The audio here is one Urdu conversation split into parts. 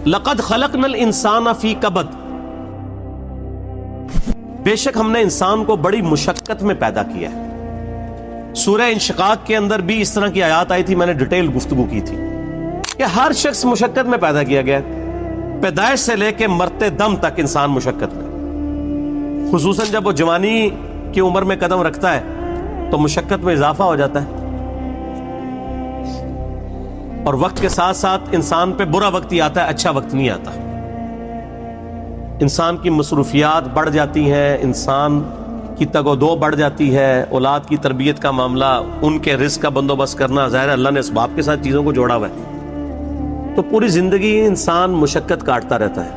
لقد خلقنا الانسان فی کبد، بے شک ہم نے انسان کو بڑی مشقت میں پیدا کیا ہے۔ سورہ انشقاق کے اندر بھی اس طرح کی آیات آئی تھی، میں نے ڈیٹیل گفتگو کی تھی کہ ہر شخص مشقت میں پیدا کیا گیا ہے، پیدائش سے لے کے مرتے دم تک انسان مشقت میں، خصوصاً جب وہ جوانی کی عمر میں قدم رکھتا ہے تو مشقت میں اضافہ ہو جاتا ہے، اور وقت کے ساتھ ساتھ انسان پہ برا وقت ہی آتا ہے، اچھا وقت نہیں آتا۔ انسان کی مصروفیات بڑھ جاتی ہیں، انسان کی تگ و دو بڑھ جاتی ہے، اولاد کی تربیت کا معاملہ، ان کے رزق کا بندوبست کرنا، ظاہر ہے اللہ نے اسباب کے ساتھ چیزوں کو جوڑا ہوا ہے، تو پوری زندگی انسان مشقت کاٹتا رہتا ہے۔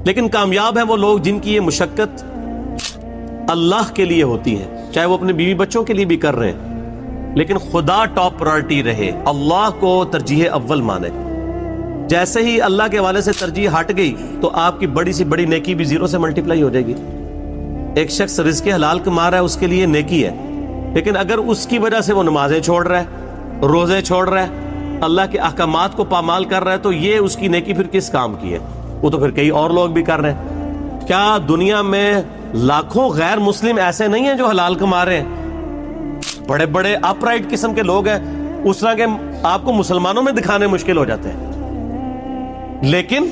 لیکن کامیاب ہیں وہ لوگ جن کی یہ مشقت اللہ کے لیے ہوتی ہے، چاہے وہ اپنے بیوی بچوں کے لیے بھی کر رہے ہیں، لیکن خدا ٹاپ پرائرٹی رہے، اللہ کو ترجیح اول مانے۔ جیسے ہی اللہ کے حوالے سے ترجیح ہٹ گئی تو آپ کی بڑی سی بڑی نیکی بھی زیرو سے ملٹیپلائی ہو جائے گی۔ ایک شخص رزق حلال کما رہا ہے، اس کے لیے نیکی ہے، لیکن اگر اس کی وجہ سے وہ نمازیں چھوڑ رہا ہے، روزے چھوڑ رہا ہے، اللہ کے احکامات کو پامال کر رہا ہے، تو یہ اس کی نیکی پھر کس کام کی ہے؟ وہ تو پھر کئی اور لوگ بھی کر رہے ہیں۔ کیا دنیا میں لاکھوں غیر مسلم ایسے نہیں ہیں جو حلال کما رہے ہیں؟ بڑے بڑے اپ رائٹ قسم کے لوگ ہیں، اس طرح کے آپ کو مسلمانوں میں دکھانے مشکل ہو جاتے ہیں، لیکن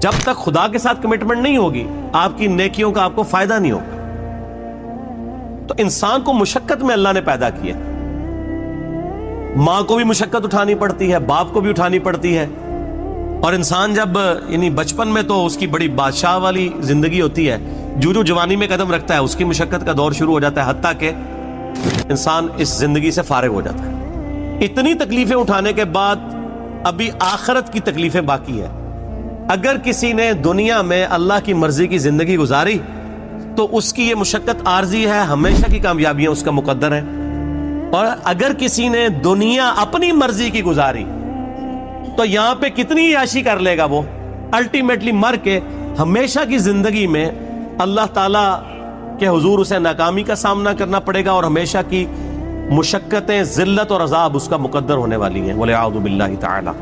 جب تک خدا کے ساتھ کمٹمنٹ نہیں ہوگی آپ کی نیکیوں کا آپ کو فائدہ نہیں ہوگا۔ تو انسان کو مشقت میں اللہ نے پیدا کیا، ماں کو بھی مشقت اٹھانی پڑتی ہے، باپ کو بھی اٹھانی پڑتی ہے، اور انسان جب یعنی بچپن میں تو اس کی بڑی بادشاہ والی زندگی ہوتی ہے، جو جوانی میں قدم رکھتا ہے اس کی مشقت کا دور شروع ہو جاتا ہے، حتیٰ کہ انسان اس زندگی سے فارغ ہو جاتا ہے۔ اتنی تکلیفیں اٹھانے کے بعد ابھی آخرت کی تکلیفیں باقی ہیں۔ اگر کسی نے دنیا میں اللہ کی مرضی کی زندگی گزاری تو اس کی یہ مشقت عارضی ہے، ہمیشہ کی کامیابیاں اس کا مقدر ہے، اور اگر کسی نے دنیا اپنی مرضی کی گزاری تو یہاں پہ کتنی عیاشی کر لے گا، وہ الٹیمیٹلی مر کے ہمیشہ کی زندگی میں اللہ تعالیٰ کہ حضور اسے ناکامی کا سامنا کرنا پڑے گا، اور ہمیشہ کی مشقتیں، ذلت اور عذاب اس کا مقدر ہونے والی ہیں۔ وَلِعَوْذُ بِاللَّهِ تَعَالَى۔